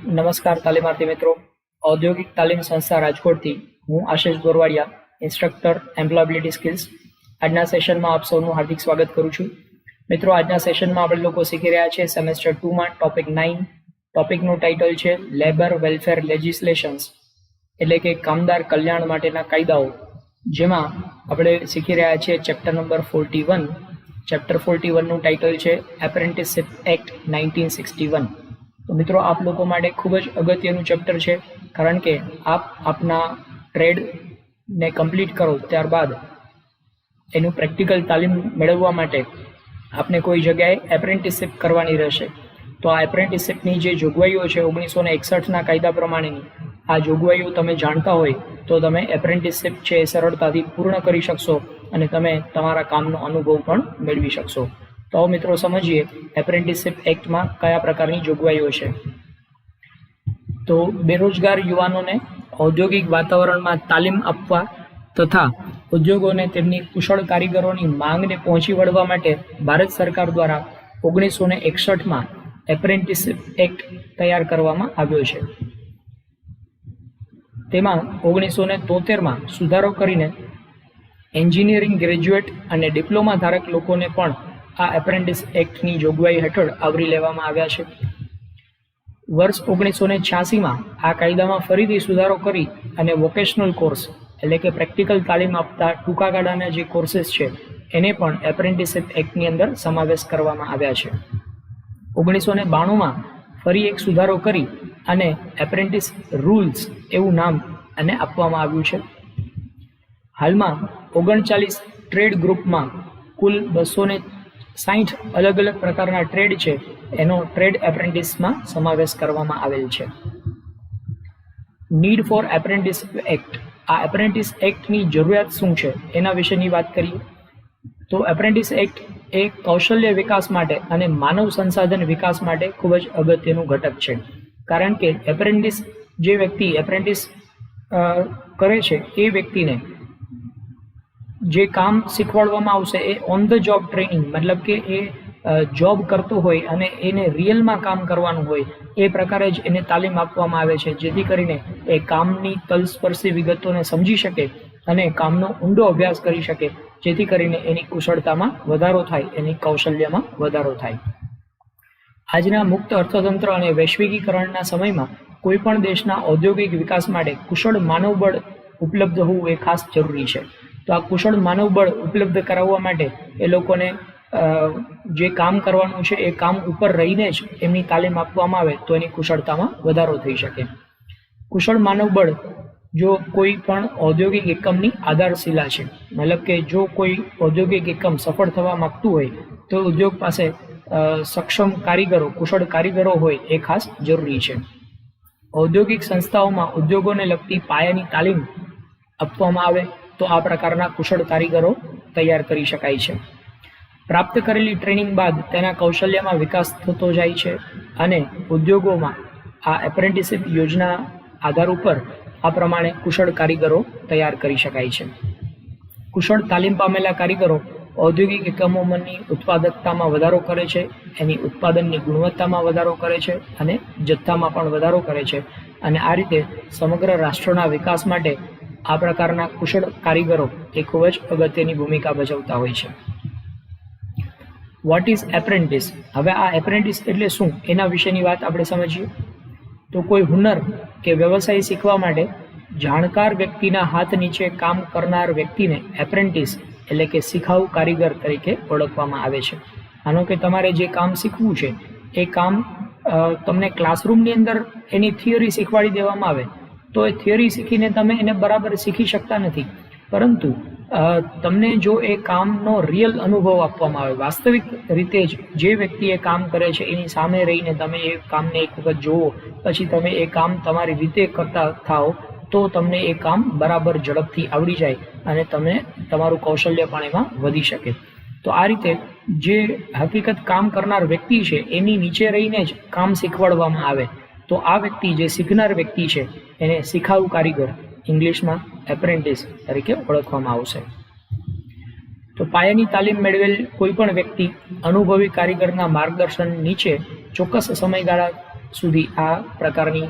નમસ્કાર તાલીમાર્થી મિત્રો. ઔદ્યોગિક તાલીમ સંસ્થા રાજકોટથી હું આશિષ ગોરવાડિયા, ઇન્સ્ટ્રક્ટર એમ્પ્લોયબિલિટી સ્કિલ્સ. આજના સેશનમાં આપ સૌનું હાર્દિક સ્વાગત કરું છું. મિત્રો, આજના સેશનમાં આપણે લોકો શીખી રહ્યા છીએ સેમેસ્ટર 2માં ટોપિક 9. ટોપિકનું ટાઇટલ છે લેબર વેલફેર લેજિસ્લેશન્સ, એટલે કે કામદાર કલ્યાણ માટેના કાયદાઓ, જેમાં આપણે શીખી રહ્યા છીએ ચેપ્ટર નંબર 41. ચેપ્ટર 41નું ટાઇટલ છે એપ્રેન્ટિસશિપ એક્ટ 1961. તો મિત્રો, આપ લોકો માટે ખૂબ જ અગત્યનું ચેપ્ટર છે, કારણ કે આપ આપના ટ્રેડને કમ્પ્લીટ કરો ત્યારબાદ એનું પ્રેક્ટિકલ તાલીમ મેળવવા માટે આપને કોઈ જગ્યાએ એપ્રેન્ટિસશિપ કરવાની રહેશે. તો આ એપ્રેન્ટિસશિપની જે જોગવાઈઓ છે 1961ના કાયદા પ્રમાણેની, આ જોગવાઈઓ તમે જાણતા હોય તો તમે એપ્રેન્ટિસશિપ છે એ સરળતાથી પૂર્ણ કરી શકશો અને તમે તમારા કામનો અનુભવ પણ મેળવી શકશો. તો મિત્રો, સમજીએ એપ્રેન્ટિસશિપ એક્ટમાં કયા પ્રકારની જોગવાઈઓ છે. તો બેરોજગાર યુવાનોને ઔદ્યોગિક વાતાવરણમાં તાલીમ આપવા તથા ઉદ્યોગોને તેમની કુશળ કારીગરોની માંગને પહોંચી વળવા માટે ભારત સરકાર દ્વારા 1961માં એપ્રેન્ટિસશિપ એક્ટ તૈયાર કરવામાં આવ્યો છે. તેમાં 1973માં સુધારો કરીને એન્જિનિયરિંગ ગ્રેજ્યુએટ અને ડિપ્લોમા ધારક લોકોને પણ આ એપ્રેન્ટિસ એક્ટની જોગવાઈ હેઠળ આવરી લેવામાં આવ્યા છે. વર્ષ 1986માં આ કાયદામાં ફરીથી સુધારો કરી અને વોકેશનલ કોર્સ, એટલે કે પ્રેક્ટિકલ તાલીમ આપતા ટૂંકા ગાળાના જે કોર્सेस છે એને પણ એપ્રેન્ટિસશિપ એક્ટની અંદર સમાવેશ કરવામાં આવ્યા છે. 1992માં ફરી એક સુધારો કરી અને એપ્રેન્ટિસ રૂલ્સ એવું નામ એને આપવામાં આવ્યું છે. હાલમાં 39 ટ્રેડ ગ્રુપમાં કુલ 260 અલગ અલગ પ્રકારના ટ્રેડ છે એનો ટ્રેડ એપ્રેન્ટિસમાં સમાવેશ કરવામાં આવેલ છે. નીડ ફોર એપ્રેન્ટિસ એક્ટ, આ એપ્રેન્ટિસ એક્ટની જરૂરિયાત શું છે એના વિશેની વાત કરીએ તો એપ્રેન્ટિસ એક્ટ એ કૌશલ્ય વિકાસ માટે અને માનવ સંસાધન વિકાસ માટે ખૂબ જ અગત્યનું ઘટક છે. કારણ કે એપ્રેન્ટિસ જે વ્યક્તિ એપ્રેન્ટિસ કરે છે એ વ્યક્તિને જે કામ શીખવાડવામાં આવશે એ ઓન ધ જોબ ટ્રેનિંગ, મતલબ કે એ જોબ કરતો હોય અને એને રિયલમાં કામ કરવાનું હોય એ પ્રકારે જ એને તાલીમ આપવામાં આવે છે, જેથી કરીને એ કામની તલસ્પર્શી વિગતોને સમજી શકે અને કામનો ઊંડો અભ્યાસ કરી શકે, જેથી કરીને એની કુશળતામાં વધારો થાય, એની કૌશલ્યમાં વધારો થાય. આજના મુક્ત અર્થતંત્ર અને વૈશ્વિકીકરણના સમયમાં કોઈ પણ દેશના ઔદ્યોગિક વિકાસ માટે કુશળ માનવબળ ઉપલબ્ધ હોવું એ ખાસ જરૂરી છે. તો આ કુશળ માનવબળ ઉપલબ્ધ કરાવવા માટે એ લોકોને જે કામ કરવાનું છે એ કામ ઉપર રહીને જ એમની તાલીમ આપવામાં આવે તો એની કુશળતામાં વધારો થઈ શકે. કુશળ માનવબળ જો કોઈ પણ ઔદ્યોગિક એકમની આધારશિલા છે, મતલબ કે જો કોઈ ઔદ્યોગિક એકમ સફળ થવા માંગતું હોય તો ઉદ્યોગ પાસે સક્ષમ કારીગરો, કુશળ કારીગરો હોય એ ખાસ જરૂરી છે. ઔદ્યોગિક સંસ્થાઓમાં ઉદ્યોગોને લગતી પાયાની તાલીમ આપવામાં આવે તો આ પ્રકારના કુશળ કારીગરો તૈયાર કરી શકાય છે. પ્રાપ્ત કરેલી ટ્રેનિંગ બાદ તેના કૌશલ્યમાં વિકાસ થતો જાય છે અને ઉદ્યોગોમાં આ એપ્રેન્ટિસશિપ યોજના આધાર ઉપર આ પ્રમાણે કુશળ કારીગરો તૈયાર કરી શકાય છે. કુશળ તાલીમ પામેલા કારીગરો ઔદ્યોગિક એકમોની ઉત્પાદકતામાં વધારો કરે છે, એની ઉત્પાદનની ગુણવત્તામાં વધારો કરે છે અને જથ્થામાં પણ વધારો કરે છે, અને આ રીતે સમગ્ર રાષ્ટ્રના વિકાસ માટે આ પ્રકારના કુશળ કારીગરો એ ખૂબ જ અગત્યની ભૂમિકા ભજવતા હોય છે. What is apprentice? હવે આ એપ્રેન્ટિસ એટલે શું એના વિશેની વાત આપણે સમજીએ. તો કોઈ હુનર કે વ્યવસાય શીખવા માટે જાણકાર વ્યક્તિના હાથ નીચે કામ કરનાર વ્યક્તિને એપ્રેન્ટિસ એટલે કે શીખાઉ કારીગર તરીકે ઓળખવામાં આવે છે. માનો કે તમારે જે કામ શીખવું છે એ કામ તમને ક્લાસરૂમની અંદર એની થિયરી શીખવાડી દેવામાં આવે તો એ થિયરી શીખીને તમે એને બરાબર શીખી શકતા નથી, પરંતુ તમને જો એ કામનો રિયલ અનુભવ આપવામાં આવે, વાસ્તવિક રીતે જ જે વ્યક્તિ એ કામ કરે છે એની સામે રહીને તમે એ કામને એક વખત જુઓ, પછી તમે એ કામ તમારી રીતે કરતા થાઓ તો તમને એ કામ બરાબર ઝડપથી આવડી જાય અને તમે તમારું કૌશલ્ય પણ એમાં વધી શકે. તો આ રીતે જે હકીકત કામ કરનાર વ્યક્તિ છે એની નીચે રહીને જ કામ શીખવાડવામાં આવે તો આ વ્યક્તિ, જે શીખનાર વ્યક્તિ છે, એને શીખાઉ કારીગર, ઇંગ્લિશમાં એપ્રેન્ટિસ તરીકે ઓળખવામાં આવશે. તો પાયાની તાલીમ મેળવેલ કોઈ પણ વ્યક્તિ અનુભવી કારીગરના માર્ગદર્શન નીચે ચોક્કસ સમયગાળા સુધી આ પ્રકારની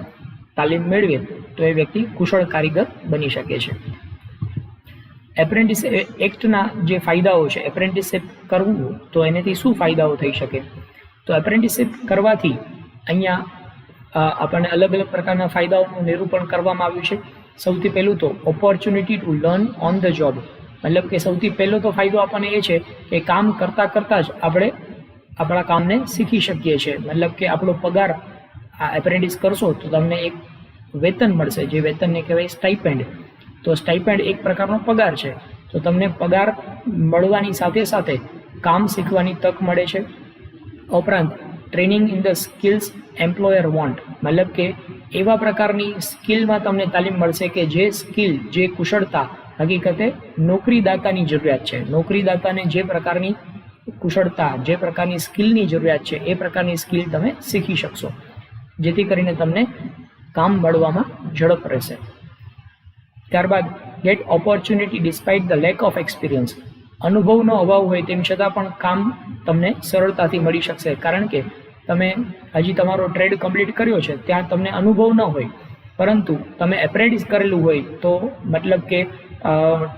તાલીમ મેળવે તો એ વ્યક્તિ કુશળ કારીગર બની શકે છે. એપ્રેન્ટિસ એક્ટના જે ફાયદાઓ છે, એપ્રેન્ટિસશીપ કરવું તો એનાથી શું ફાયદાઓ થઈ શકે? તો એપ્રેન્ટિસશીપ કરવાથી અહીંયા આપણને અલગ અલગ પ્રકારના ફાયદાઓનું નિરૂપણ કરવામાં આવ્યું છે. સૌથી પહેલું તો opportunity to learn on the job, મતલબ કે સૌથી પહેલો તો ફાયદો આપણને એ છે કે કામ કરતાં કરતાં જ આપણે આપણા કામને શીખી શકીએ છીએ. મતલબ કે આપણો પગાર આ એપ્રેન્ટિસ કરશો તો તમને એક વેતન મળશે, જે વેતનને કહેવાય સ્ટાઇપેન્ડ. તો સ્ટાઇપેન્ડ એક પ્રકારનો પગાર છે. તો તમને પગાર મળવાની સાથે સાથે કામ શીખવાની તક મળે છે. ઉપરાંત training in the skills employer want, મતલબ કે એવા પ્રકારની સ્કિલમાં તમને તાલીમ મળશે કે જે સ્કિલ, જે કુશળતા હકીકતે નોકરીદાતાની જરૂરિયાત છે. નોકરીદાતાને જે પ્રકારની કુશળતા, જે પ્રકારની સ્કિલની જરૂરિયાત છે એ પ્રકારની સ્કિલ તમે શીખી શકશો, જેથી કરીને તમને કામ મળવામાં ઝડપ રહેશે. ત્યારબાદ get opportunity despite the lack of experience, અનુભવનો અભાવ હોય તેમ છતાં પણ કામ તમને સરળતાથી મળી શકશે. કારણ કે તમે હજી તમારો ટ્રેડ કમ્પ્લીટ કર્યો છે, ત્યાં તમને અનુભવ ન હોય, પરંતુ તમે એપ્રેન્ટિસ કરેલું હોય તો મતલબ કે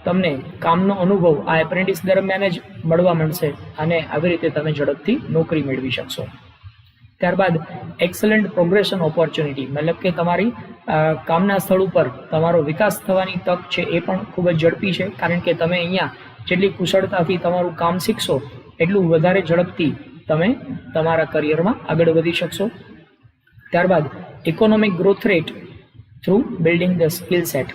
તમને કામનો અનુભવ આ એપ્રેન્ટિસ દરમિયાન જ મળવા મળશે અને આવી રીતે તમે ઝડપથી નોકરી મેળવી શકશો. ત્યારબાદ એક્સલન્ટ પ્રોગ્રેશન ઓપોર્ચ્યુનિટી, મતલબ કે તમારી કામના સ્થળ ઉપર તમારો વિકાસ થવાની તક છે એ પણ ખૂબ જ ઝડપી છે. કારણ કે તમે અહીંયા જેટલી કુશળતાથી તમારું કામ શીખશો એટલું વધારે ઝડપથી તમે તમારા કરિયરમાં આગળ વધી શકશો. ત્યારબાદ economic growth rate through building the skill set,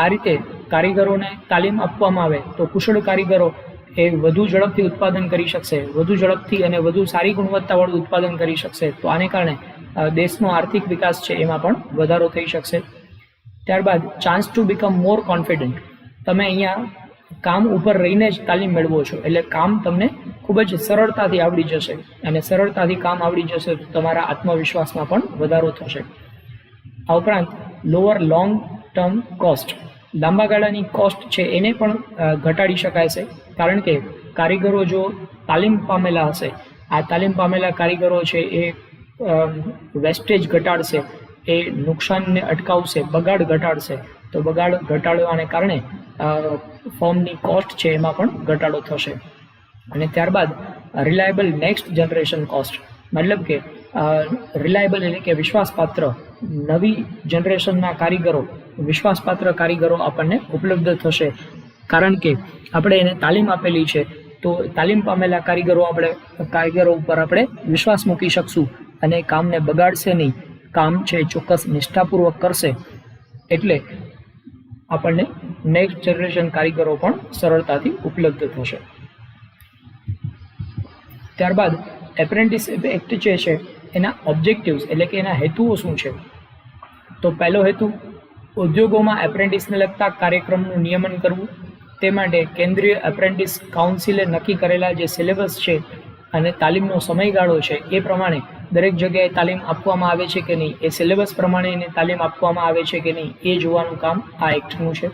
આ રીતે કારીગરોને તાલીમ આપવામાં આવે તો કુશળ કારીગરો એ વધુ ઝડપથી ઉત્પાદન કરી શકશે, વધુ ઝડપથી અને વધુ સારી ગુણવત્તાવાળું ઉત્પાદન કરી શકશે. તો આને કારણે દેશનો આર્થિક વિકાસ છે એમાં પણ વધારો થઈ શકશે. ત્યારબાદ chance to become more confident, તમે અહીંયા કામ ઉપર રહીને જ તાલીમ મેળવો છો એટલે કામ તમને ખૂબ જ સરળતાથી આવડી જશે અને સરળતાથી કામ આવડી જશે તો તમારા આત્મવિશ્વાસમાં પણ વધારો થશે. આ ઉપરાંત લોઅર લોંગ ટર્મ કોસ્ટ, લાંબા ગાળાની કોસ્ટ છે એને પણ ઘટાડી શકાય છે. કારણ કે કારીગરો જો તાલીમ પામેલા હશે, આ તાલીમ પામેલા કારીગરો છે એ વેસ્ટેજ ઘટાડશે, એ નુકસાનને અટકાવશે, બગાડ ઘટાડશે. તો બગાડ ઘટાડવાને કારણે ફોર્મની કોસ્ટ છે એમાં પણ ઘટાડો થશે. અને ત્યારબાદ રિલાયબલ નેક્સ્ટ જનરેશન કોસ્ટ, મતલબ કે રિલાયબલ એટલે કે વિશ્વાસપાત્ર નવી જનરેશનના કારીગરો, વિશ્વાસપાત્ર કારીગરો આપણને ઉપલબ્ધ થશે. કારણ કે આપણે એને તાલીમ આપેલી છે તો તાલીમ પામેલા કારીગરો ઉપર આપણે વિશ્વાસ મૂકી શકશું અને કામને બગાડશે નહીં, કામ છે ચોક્કસ નિષ્ઠાપૂર્વક કરશે. એટલે આપણને નેક્સ્ટ જનરેશન કારીગરો પણ સરળતાથી ઉપલબ્ધ થશે. ત્યારબાદ એપ્રેન્ટિસશીપ એક્ટ જે છે એના ઓબ્જેક્ટિવ્સ એટલે કે એના હેતુઓ શું છે? તો પહેલો હેતુ ઉદ્યોગોમાં એપ્રેન્ટિસને લગતા કાર્યક્રમનું નિયમન કરવું. તે માટે કેન્દ્રીય એપ્રેન્ટિસ કાઉન્સિલે નક્કી કરેલા જે સિલેબસ છે અને તાલીમનો સમયગાળો છે એ પ્રમાણે દરેક જગ્યાએ તાલીમ આપવામાં આવે છે કે નહીં, એ સિલેબસ પ્રમાણે એને તાલીમ આપવામાં આવે છે કે નહીં, એ જોવાનું કામ આ એક્ટનું છે.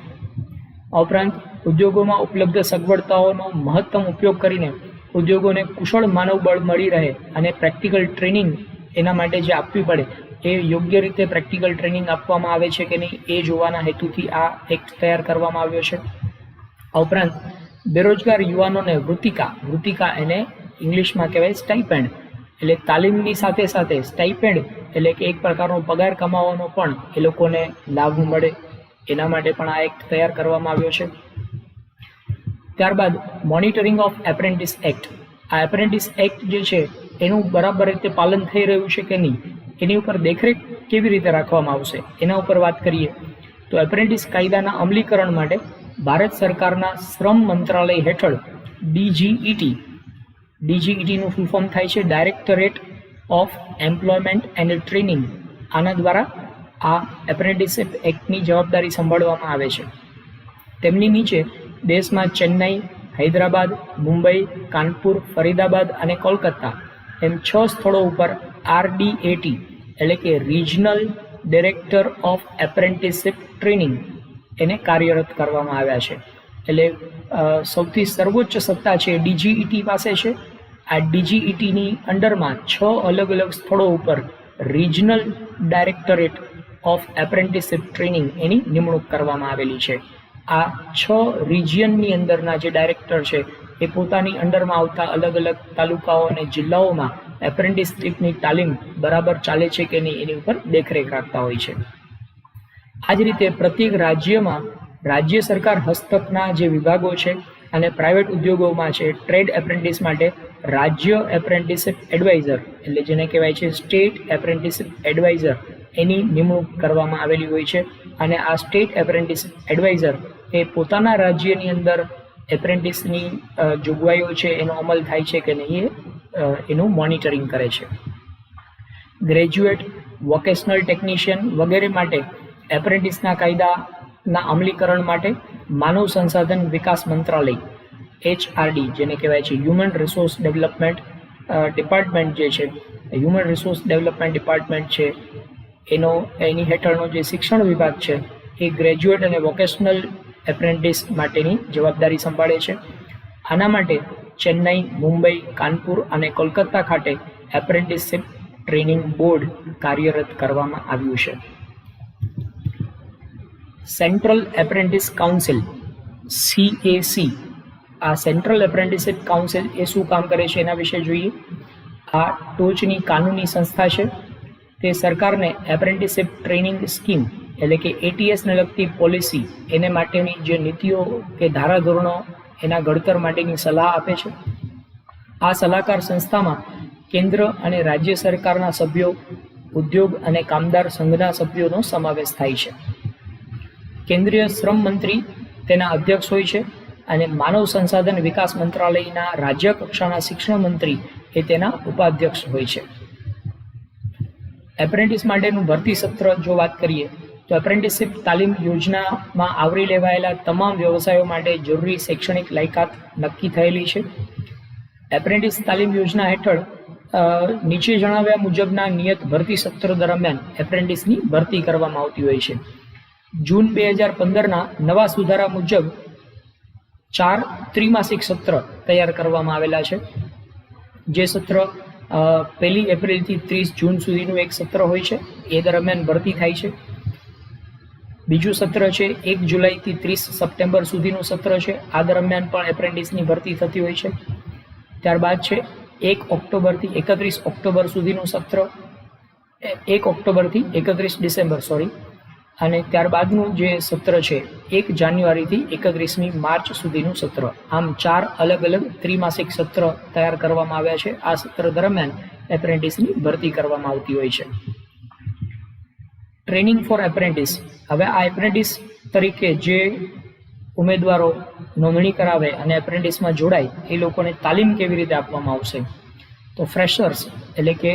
આ ઉપરાંત ઉદ્યોગોમાં ઉપલબ્ધ સગવડતાઓનો મહત્તમ ઉપયોગ કરીને ઉદ્યોગોને કુશળ માનવબળ મળી રહે અને પ્રેક્ટિકલ ટ્રેનિંગ એના માટે જે આપવી પડે એ યોગ્ય રીતે પ્રેક્ટિકલ ટ્રેનિંગ આપવામાં આવે છે કે નહીં, એ જોવાના હેતુથી આ એક્ટ તૈયાર કરવામાં આવ્યો છે. આ ઉપરાંત બેરોજગાર યુવાનોને વૃત્તિકા એને ઇંગ્લિશમાં કહેવાય સ્ટાઇપેન્ડ, એટલે તાલીમની સાથે સાથે સ્ટાઇપેન્ડ એટલે કે એક પ્રકારનો પગાર કમાવાનો પણ એ લોકોને લાભ મળે, એના માટે પણ આ એક્ટ તૈયાર કરવામાં આવ્યો છે. ત્યારબાદ મોનિટરિંગ ઓફ એપ્રેન્ટિસ એક્ટ, આ એપ્રેન્ટિસ એક્ટ જે છે એનું બરાબર રીતે પાલન થઈ રહ્યું છે કે નહીં, એની ઉપર દેખરેખ કેવી રીતે રાખવામાં આવશે એના ઉપર વાત કરીએ તો એપ્રેન્ટિસ કાયદાના અમલીકરણ માટે ભારત સરકારના શ્રમ મંત્રાલય હેઠળ ડીજીઈટીનું ફૂલ ફોર્મ થાય છે directorate of employment and training, આના દ્વારા આ એપ્રેન્ટિસશીપ એક્ટની જવાબદારી સંભાળવામાં આવે છે. તેમની નીચે દેશમાં ચેન્નઈ, હૈદરાબાદ, મુંબઈ, કાનપુર, ફરીદાબાદ અને કોલકાતા એમ 6 સ્થળો ઉપર RDAT એટલે કે regional director of apprenticeship training એને કાર્યરત કરવામાં આવ્યા છે. એટલે સૌથી સર્વોચ્ચ સત્તા છે DGET પાસે છે. આ DGETની અંડરમાં 6 અલગ અલગ સ્થળો ઉપર regional directorate of apprenticeship training એની નિમણૂક કરવામાં આવેલી છે. આ 6 રિજિયનની અંદરના જે ડાયરેક્ટર છે એ પોતાની અંડરમાં આવતા અલગ અલગ તાલુકાઓ અને જિલ્લાઓમાં એપ્રેન્ટિસશીપની તાલીમ બરાબર ચાલે છે કે નહીં એની ઉપર દેખરેખ રાખતા હોય છે. આ જ રીતે પ્રત્યેક રાજ્યમાં રાજ્ય સરકાર હસ્તકના જે વિભાગો છે અને પ્રાઇવેટ ઉદ્યોગોમાં છે ટ્રેડ એપ્રેન્ટિસ માટે રાજ્ય એપ્રેન્ટિસશીપ એડવાઇઝર એટલે જેને કહેવાય છે સ્ટેટ એપ્રેન્ટિસશીપ એડવાઇઝર એની નિમણૂક કરવામાં આવેલી હોય છે. અને આ સ્ટેટ એપ્રેન્ટિસશીપ એડવાઇઝર એ પોતાના રાજ્યની અંદર એપ્રેન્ટિસની જોગવાઈઓ છે એનો અમલ થાય છે કે નહીં એનું મોનિટરિંગ કરે છે. ગ્રેજ્યુએટ, વોકેશનલ ટેકનિશિયન વગેરે માટે એપ્રેન્ટિસના કાયદાના અમલીકરણ માટે માનવ સંસાધન વિકાસ મંત્રાલય HRD જેને કહેવાય છે હ્યુમન રિસોર્સ ડેવલપમેન્ટ ડિપાર્ટમેન્ટ જે છે હ્યુમન રિસોર્સ ડેવલપમેન્ટ ડિપાર્ટમેન્ટ છે એની હેઠળનો જે શિક્ષણ વિભાગ છે એ ગ્રેજ્યુએટ અને વોકેશનલ એપ્રેન્ટિસ માટેની જવાબદારી સંભાળે છે. આના માટે ચેન્નઈ, મુંબઈ, કાનપુર અને કોલકાતા ખાતે એપ્રેન્ટિસશીપ ટ્રેનિંગ બોર્ડ કાર્યરત કરવામાં આવ્યું છે. સેન્ટ્રલ એપ્રેન્ટિસ કાઉન્સિલ CAC, આ સેન્ટ્રલ એપ્રેન્ટિસશીપ કાઉન્સિલ એ શું કામ કરે છે એના વિશે જોઈએ. આ ટોચની કાનૂની સંસ્થા છે. તે સરકારને એપ્રેન્ટિસશીપ ટ્રેનિંગ સ્કીમ એટલે કે ATSને લગતી પોલિસી એને માટેની જે નીતિઓ કે ધારાધોરણો એના ઘડતર માટેની સલાહ આપે છે. આ સલાહકાર સંસ્થામાં કેન્દ્ર અને રાજ્ય સરકારના સભ્યો, ઉદ્યોગ અને કામદાર સંઘના સભ્યોનો સમાવેશ થાય છે. કેન્દ્રીય શ્રમ મંત્રી તેના અધ્યક્ષ હોય છે અને માનવ સંસાધન વિકાસ મંત્રાલયના રાજ્ય કક્ષાના શિક્ષણ મંત્રી એ તેના ઉપાધ્યક્ષ હોય છે. એપ્રેન્ટિસ માટેનું ભરતી સત્ર જો વાત કરીએ તો એપ્રેન્ટિસશીપ તાલીમ યોજનામાં આવરી લેવાયેલા તમામ વ્યવસાયો માટે જરૂરી શૈક્ષણિક લાયકાત નક્કી થયેલી છે. એપ્રેન્ટિસ તાલીમ યોજના હેઠળ નીચે જણાવ્યા મુજબના નિયત ભરતી સત્ર દરમિયાન એપ્રેન્ટિસની ભરતી કરવામાં આવતી હોય છે. જૂન 2015ના નવા સુધારા મુજબ 4 ત્રિમાસિક સત્ર તૈયાર કરવામાં આવેલા છે. જે સત્ર 1 એપ્રિલથી 30 જૂન સુધીનું એક સત્ર હોય છે, એ દરમિયાન ભરતી થાય છે. બીજું સત્ર છે 1 જુલાઈથી 30 સપ્ટેમ્બર સુધીનું સત્ર છે, આ દરમિયાન પણ એપ્રેન્ટિસની ભરતી થતી હોય છે. ત્યારબાદ છે 1 ઓક્ટોબરથી 31 ઓક્ટોબર સુધીનું સત્ર, 1 ઓક્ટોબરથી 31 ડિસેમ્બર અને ત્યારબાદનું જે સત્ર છે 1 જાન્યુઆરીથી 31મી માર્ચ સુધીનું સત્ર. આમ 4 અલગ અલગ ત્રિમાસિક સત્ર તૈયાર કરવામાં આવ્યા છે. આ સત્ર દરમિયાન એપ્રેન્ટિસની ભરતી કરવામાં આવતી હોય છે. ટ્રેનિંગ ફોર એપ્રેન્ટિસ, હવે આ એપ્રેન્ટિસ તરીકે જે ઉમેદવારો નોંધણી કરાવે અને એપ્રેન્ટિસમાં જોડાય એ લોકોને તાલીમ કેવી રીતે આપવામાં આવશે? તો ફ્રેશર્સ એટલે કે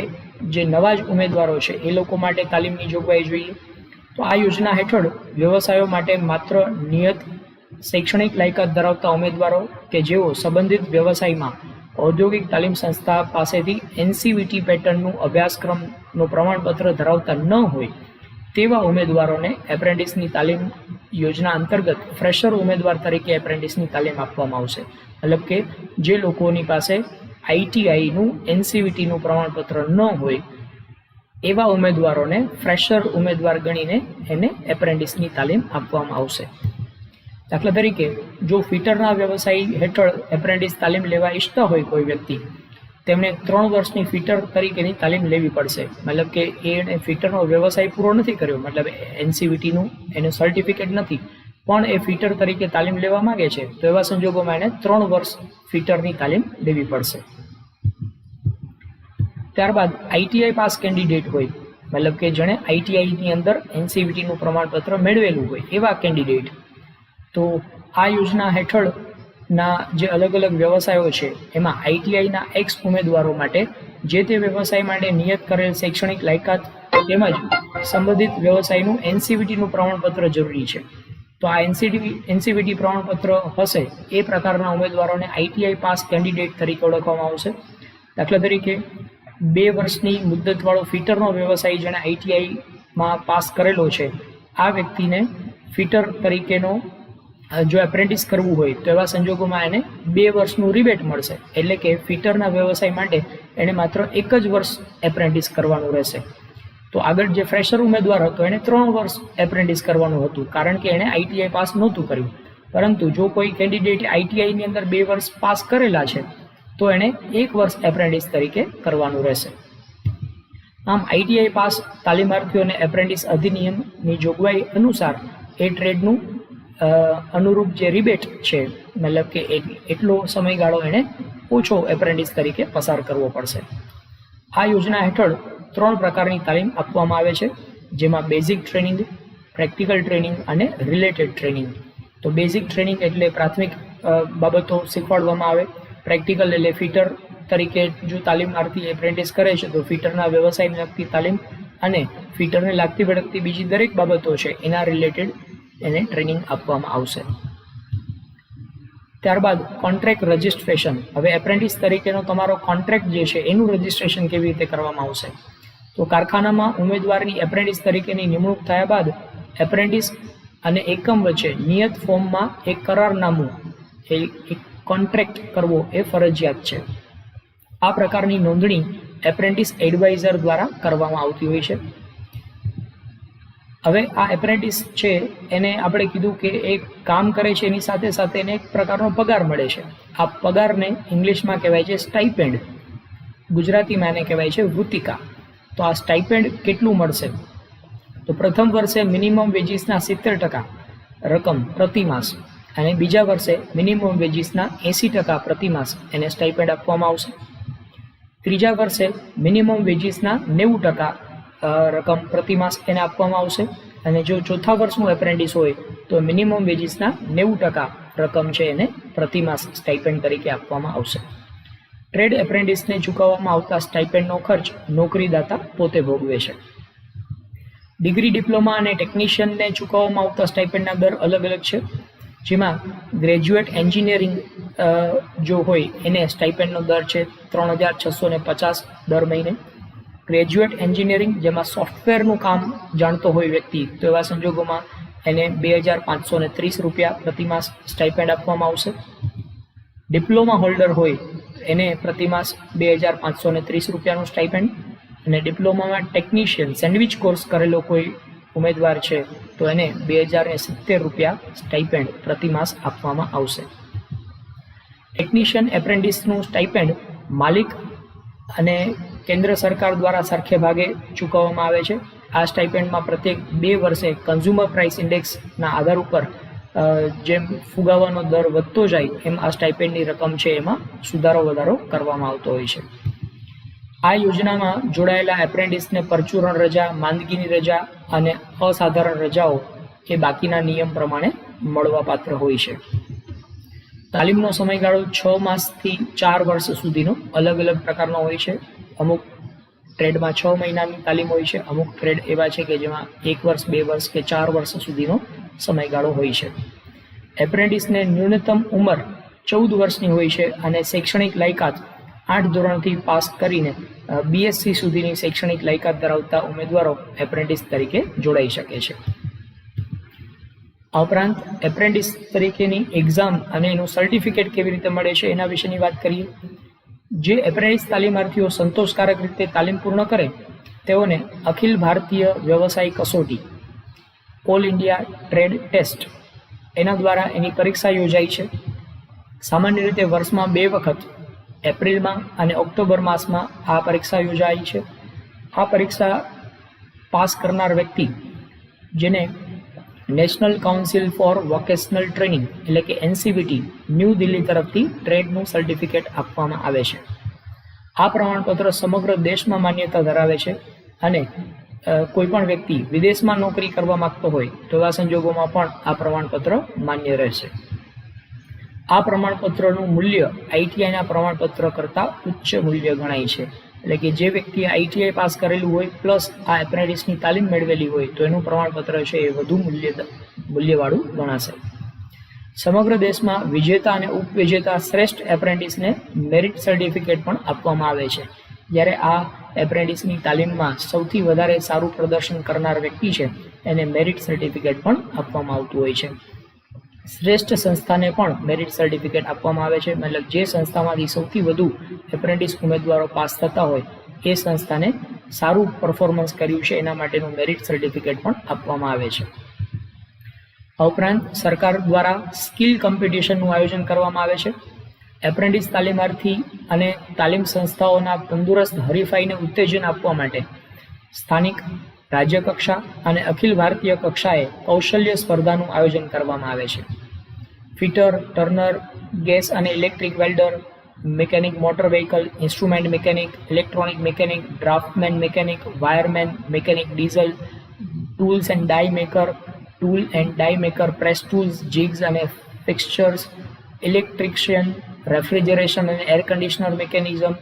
જે નવા જ ઉમેદવારો છે એ લોકો માટે તાલીમની જોગવાઈ જોઈએ. તો આ યોજના હેઠળ વ્યવસાયો માટે માત્ર નિયત શૈક્ષણિક લાયકાત ધરાવતા ઉમેદવારો કે જેઓ સંબંધિત વ્યવસાયમાં ઔદ્યોગિક તાલીમ સંસ્થા પાસેથી NCVT પેટર્નનું અભ્યાસક્રમનું પ્રમાણપત્ર ધરાવતા ન હોય તેવા ઉમેદવારોને એપ્રેન્ટિસની તાલીમ યોજના અંતર્ગત ફ્રેશર ઉમેદવાર તરીકે એપ્રેન્ટિસની તાલીમ આપવામાં આવશે. મતલબ કે જે લોકોની પાસે ITIનું NCVTનું પ્રમાણપત્ર ન હોય એવા ઉમેદવારોને ફ્રેશર ઉમેદવાર ગણીને એને એપ્રેન્ટિસની તાલીમ આપવામાં આવશે. દાખલા તરીકે જો ફિટરના વ્યવસાય હેઠળ એપ્રેન્ટિસ તાલીમ લેવા ઈચ્છતા હોય કોઈ વ્યક્તિ, તેમણે 3 વર્ષની ફિટર તરીકેની તાલીમ લેવી પડશે. મતલબ કે એને ફિટરનો વ્યવસાય પૂરો નથી કર્યો, મતલબ NCVTનું એનું સર્ટિફિકેટ નથી, પણ એ ફિટર તરીકે તાલીમ લેવા માંગે છે, તો એવા સંજોગોમાં એને 3 વર્ષ ફિટરની તાલીમ લેવી પડશે. ત્યારબાદ ITI પાસ કેન્ડિડેટ હોય, મતલબ કે જેણે ITIની અંદર NCVTનું પ્રમાણપત્ર મેળવેલું હોય એવા કેન્ડિડેટ, તો આ યોજના હેઠળના જે અલગ અલગ વ્યવસાયો છે એમાં ITIના એક્સ ઉમેદવારો માટે જે તે વ્યવસાય માટે નિયત કરેલ શૈક્ષણિક લાયકાત તેમજ સંબંધિત વ્યવસાયનું NCVTનું પ્રમાણપત્ર જરૂરી છે. તો આ NCVT પ્રમાણપત્ર હશે એ પ્રકારના ઉમેદવારોને ITI પાસ કેન્ડિડેટ તરીકે ઓળખવામાં આવશે. દાખલા તરીકે 2 વર્ષની મુદ્દતવાળો ફિટરનો વ્યવસાય જેણે ITIમાં પાસ કરેલો છે, આ વ્યક્તિને ફિટર તરીકેનો જો એપ્રેન્ટિસ કરવું હોય તો એવા સંજોગોમાં એને 2 વર્ષનું રિબેટ મળશે. એટલે કે ફિટરના વ્યવસાય માટે એણે માત્ર 1 જ વર્ષ એપ્રેન્ટિસ કરવાનું રહેશે. તો આગળ જે ફ્રેશર ઉમેદવાર હતો એને 3 વર્ષ એપ્રેન્ટિસ કરવાનું હતું, કારણ કે એણે આઈટીઆઈ પાસ નહોતું કર્યું. પરંતુ જો કોઈ કેન્ડિડેટ આઈટીઆઈની અંદર 2 વર્ષ પાસ કરેલા છે તો એણે 1 વર્ષ એપ્રેન્ટિસ તરીકે કરવાનું રહેશે. આમ આઈટીઆઈ પાસ તાલીમાર્થીઓને એપ્રેન્ટિસ અધિનિયમની જોગવાઈ અનુસાર એ ટ્રેડનું અનુરૂપ જે રિબેટ છે, મતલબ કે એટલો સમયગાળો એણે ઓછો એપ્રેન્ટિસ તરીકે પસાર કરવો પડશે. આ યોજના હેઠળ 3 પ્રકારની તાલીમ આપવામાં આવે છે, જેમાં બેઝિક ટ્રેનિંગ, પ્રેક્ટિકલ ટ્રેનિંગ અને રિલેટેડ ટ્રેનિંગ. તો બેઝિક ટ્રેનિંગ એટલે પ્રાથમિક બાબતો શીખવાડવામાં આવે. પ્રેક્ટિકલ એટલે ફિટર તરીકે જો તાલીમાર્થી એપ્રેન્ટિસ કરે છે તો ફિટરના વ્યવસાયને લગતી તાલીમ અને ફિટરને લાગતી વળગતી બીજી દરેક બાબતો છે એના રિલેટેડ એને ટ્રેનિંગ આપવામાં આવશે. ત્યારબાદ કોન્ટ્રાક્ટ રજિસ્ટ્રેશન. હવે એપ્રેન્ટિસ તરીકેનો તમારો કોન્ટ્રાક્ટ જે છે એનું રજિસ્ટ્રેશન કેવી રીતે કરવામાં આવશે? તો કારખાનામાં ઉમેદવારની એપ્રેન્ટિસ તરીકેની નિમણૂક થયા બાદ એપ્રેન્ટિસ અને એકમ વચ્ચે નિયત ફોર્મમાં એક કરારનામું એક કોન્ટ્રાક્ટ કરવો એ ફરજિયાત છે. આ પ્રકારની નોંધણી એપ્રેન્ટિસ એડવાઇઝર દ્વારા કરવામાં આવતી હોય છે. હવે આ એપ્રેન્ટિસ છે એને આપણે કીધું કે એ કામ કરે છે, એની સાથે સાથે એને એક પ્રકારનો પગાર મળે છે. આ પગારને ઇંગ્લિશમાં કહેવાય છે સ્ટાઇપેન્ડ, ગુજરાતીમાં એને કહેવાય છે વૃત્તિકા. તો આ સ્ટાઇપેન્ડ કેટલું મળશે? તો પ્રથમ વર્ષે મિનિમમ વેજીસના 70% રકમ પ્રતિ માસ અને બીજા વર્ષે મિનિમમ વેજીસના 80% પ્રતિ માસ એને સ્ટાઇપેન્ડ આપવામાં આવશે. ત્રીજા વર્ષે મિનિમમ વેજીસના 90% રકમ પ્રતિ માસ એને આપવામાં આવશે. અને જો ચોથા વર્ષનું એપ્રેન્ટિસ હોય તો મિનિમમ વેજીસના 90% રકમ છે એને પ્રતિ માસ સ્ટાઇપેન્ડ તરીકે આપવામાં આવશે. ટ્રેડ એપ્રેન્ટિસને ચૂકવવામાં આવતા સ્ટાઇપેન્ડનો ખર્ચ નોકરીદાતા પોતે ભોગવે છે. ડિગ્રી, ડિપ્લોમા અને ટેકનિશિયનને ચૂકવવામાં આવતા સ્ટાઇપેન્ડના દર અલગ અલગ છે, જેમાં ગ્રેજ્યુએટ એન્જિનિયરિંગ જો હોય એને સ્ટાઇપેન્ડનો દર છે 3650 દર મહિને. ગ્રેજ્યુએટ એન્જિનિયરિંગ જેમાં સોફ્ટવેરનું કામ જાણતો હોય વ્યક્તિ, તો એવા સંજોગોમાં એને 2530 રૂપિયા પ્રતિ માસ સ્ટાઇપેન્ડ આપવામાં આવશે. ડિપ્લોમા હોલ્ડર હોય એને પ્રતિ માસ 2530 રૂપિયાનું સ્ટાઇપેન્ડ. અને ડિપ્લોમામાં ટેકનિશિયન સેન્ડવિચ કોર્સ કરેલો કોઈ ઉમેદવાર છે તો એને 2070 રૂપિયા સ્ટાઇપેન્ડ પ્રતિ માસ આપવામાં આવશે. ટેકનિશિયન એપ્રેન્ટિસનું સ્ટાઇપેન્ડ માલિક અને કેન્દ્ર સરકાર દ્વારા સરખે ભાગે ચૂકવવામાં આવે છે. આ સ્ટાઇપેન્ડમાં પ્રત્યેક 2 વર્ષે કન્ઝ્યુમર પ્રાઇસ ઇન્ડેક્સના આધાર ઉપર જેમ ફુગાવાનો દર વધતો જાય એમ આ સ્ટાઇપેન્ડની રકમ છે એમાં સુધારો વધારો કરવામાં આવતો હોય છે. આ યોજનામાં જોડાયેલા એપ્રેન્ટિસને પરચુરણ રજા, માંદગીની રજા અને અસાધારણ રજાઓ એ બાકીના નિયમ પ્રમાણે મળવાપાત્ર હોય છે. તાલીમનો સમયગાળો 6 માસથી 4 વર્ષ સુધીનો અલગ અલગ પ્રકારનો હોય છે. અમુક ટ્રેડમાં 6 મહિનાની તાલીમ હોય છે, અમુક ટ્રેડ એવા છે કે જેમાં 1 વર્ષ, 2 વર્ષ કે 4 વર્ષ સુધીનો સમયગાળો હોય છે. એપ્રેન્ટિસને ન્યૂનતમ ઉંમર 14 વર્ષની હોય છે અને શૈક્ષણિક લાયકાત 8 ધોરણથી પાસ કરીને બીએસસી સુધીની શૈક્ષણિક લાયકાત ધરાવતા ઉમેદવારો એપ્રેન્ટિસ તરીકે જોડાઈ શકે છે. આ ઉપરાંત એપ્રેન્ટિસ તરીકેની એક્ઝામ અને એનું સર્ટિફિકેટ કેવી રીતે મળે છે એના વિશેની વાત કરીએ. જે એપ્રેન્ટિસ તાલીમાર્થીઓ સંતોષકારક રીતે તાલીમ પૂર્ણ કરે તેઓને અખિલ ભારતીય વ્યવસાય કસોટી ઓલ ઇન્ડિયા ટ્રેડ ટેસ્ટ એના દ્વારા એની પરીક્ષા યોજાય છે. સામાન્ય રીતે વર્ષમાં 2 વખત એપ્રિલમાં અને ઓક્ટોબર માસમાં આ પરીક્ષા યોજાય છે. આ પરીક્ષા પાસ કરનાર વ્યક્તિ જેને national council four vocational training એટલે કે એનસીવીટી ન્યૂ દિલ્હી તરફથી ટ્રેડનું સર્ટિફિકેટ આપવામાં આવે છે. આ પ્રમાણપત્ર સમગ્ર દેશમાં માન્યતા ધરાવે છે અને કોઈ પણ વ્યક્તિ વિદેશમાં નોકરી કરવા માંગતો હોય તો એવા સંજોગોમાં પણ આ પ્રમાણપત્ર માન્ય રહેશે. આ પ્રમાણપત્રનું મૂલ્ય આઈટીઆઈના પ્રમાણપત્ર કરતાં ઉચ્ચ મૂલ્ય ગણાય છે. એટલે કે જે વ્યક્તિએ આઈટીઆઈ પાસ કરેલું હોય પ્લસ આ એપ્રેન્ટિસની તાલીમ મેળવેલી હોય તો એનું પ્રમાણપત્ર છે એ વધુ મૂલ્યવાળું ગણાશે. સમગ્ર દેશમાં વિજેતા અને ઉપવિજેતા શ્રેષ્ઠ એપ્રેન્ટિસને મેરિટ સર્ટિફિકેટ પણ આપવામાં આવે છે. જ્યારે આ એપ્રેન્ટિસની તાલીમમાં સૌથી વધારે સારું પ્રદર્શન કરનાર વ્યક્તિ છે એને મેરિટ સર્ટિફિકેટ પણ આપવામાં આવતું હોય છે. શ્રેષ્ઠ સંસ્થાને પણ મેરિટ સર્ટિફિકેટ આપવામાં આવે છે. મતલબ જે સંસ્થામાંથી સૌથી વધુ એપ્રેન્ટિસ ઉમેદવારો પાસ થતા હોય એ સંસ્થાને સારું પરફોર્મન્સ કર્યું છે એના માટેનું મેરિટ સર્ટિફિકેટ પણ આપવામાં આવે છે. આ ઉપરાંત સરકાર દ્વારા સ્કિલ કોમ્પિટિશનનું આયોજન કરવામાં આવે છે. એપ્રેન્ટિસ તાલીમાર્થી અને તાલીમ સંસ્થાઓના તંદુરસ્ત હરીફાઈને ઉત્તેજન આપવા માટે સ્થાનિક, રાજ્ય કક્ષા અને અખિલ ભારતીય કક્ષાએ કૌશલ્ય સ્પર્ધાનું આયોજન કરવામાં આવે છે. ફિટર, ટર્નર, ગેસ અને electric welder, mechanic motor vehicle, instrument mechanic, electronic mechanic, draftsman mechanic, wireman, mechanic diesel, tools and die maker, tool and die maker, press tools, jigs અને ફિક્સચર્સ, ઇલેક્ટ્રિશિયન, રેફ્રિજરેશન અને air conditioner mechanism,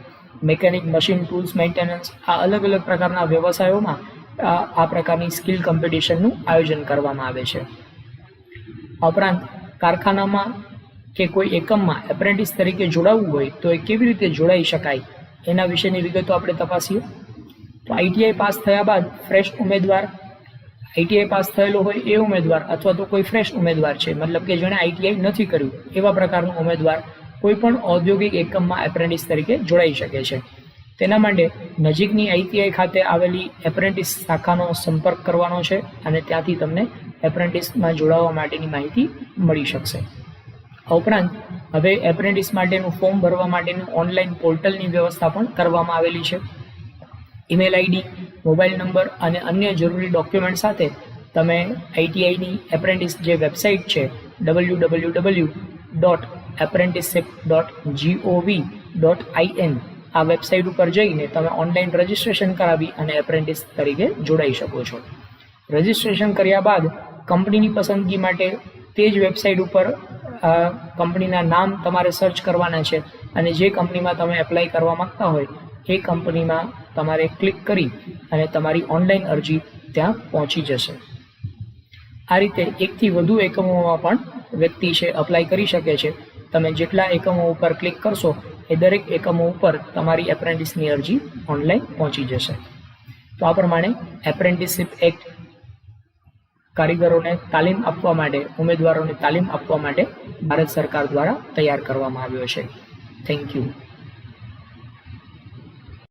mechanic machine tools maintenance, આ અલગ અલગ પ્રકારના વ્યવસાયોમાં આ પ્રકારની skill કોમ્પિટિશનનું આયોજન કરવામાં આવે છે. આ ઉપરાંત કારખાનામાં કે કોઈ એકમમાં એપ્રેન્ટિસ તરીકે જોડાવવું હોય તો એ કેવી રીતે જોડાઈ શકાય એના વિશેની વિગતો આપણે તપાસીએ. તો આઈટીઆઈ પાસ થયા બાદ ફ્રેશ ઉમેદવાર, આઈટીઆઈ પાસ થયેલો હોય એ ઉમેદવાર અથવા તો કોઈ ફ્રેશ ઉમેદવાર છે, મતલબ કે જેણે આઈટીઆઈ નથી કર્યું એવા પ્રકારનો ઉમેદવાર કોઈ પણ ઔદ્યોગિક એકમમાં એપ્રેન્ટિસ તરીકે જોડાઈ શકે છે. તેના માટે નજીકની આઈટીઆઈ ખાતે આવેલી એપ્રેન્ટિસ શાખાનો સંપર્ક કરવાનો છે અને ત્યાંથી તમને એપ્રેન્ટિસમાં જોડાવા માટેની માહિતી મળી શકશે. આ ઉપરાંત હવે એપ્રેન્ટિસ માટેનું ફોર્મ ભરવા માટેનું ઓનલાઈન પોર્ટલની વ્યવસ્થા પણ કરવામાં આવેલી છે. ઈમેલ આઈડી, મોબાઈલ નંબર અને અન્ય જરૂરી ડોક્યુમેન્ટ સાથે તમે આઈટીઆઈની એપ્રેન્ટિસ જે વેબસાઇટ છે www.apprenticeship.gov.in આ વેબસાઇટ ઉપર જઈને તમે ઓનલાઈન રજિસ્ટ્રેશન કરાવી અને એપ્રેન્ટિસ તરીકે જોડાઈ શકો છો. રજિસ્ટ્રેશન કર્યા બાદ કંપનીની પસંદગી માટે તે જ વેબસાઇટ ઉપર કંપનીના નામ તમારે સર્ચ કરવાના છે અને જે કંપનીમાં તમે એપ્લાય કરવા માંગતા હોય એ કંપનીમાં તમારે ક્લિક કરી અને તમારી ઓનલાઈન અરજી ત્યાં પહોંચી જશે. આ રીતે એકથી વધુ એકમોમાં પણ વ્યક્તિ છે અપ્લાય કરી શકે છે. તમે જેટલા એકમો ઉપર ક્લિક કરશો એ દરેક એકમો ઉપર તમારી એપ્રેન્ટિસની અરજી ઓનલાઈન પહોંચી જશે. તો આ પ્રમાણે એપ્રેન્ટિસશિપ એક્ટ કારીગરોને તાલીમ આપવા માટે, ઉમેદવારોને તાલીમ આપવા માટે ભારત સરકાર દ્વારા તૈયાર કરવામાં આવ્યો છે. Thank you.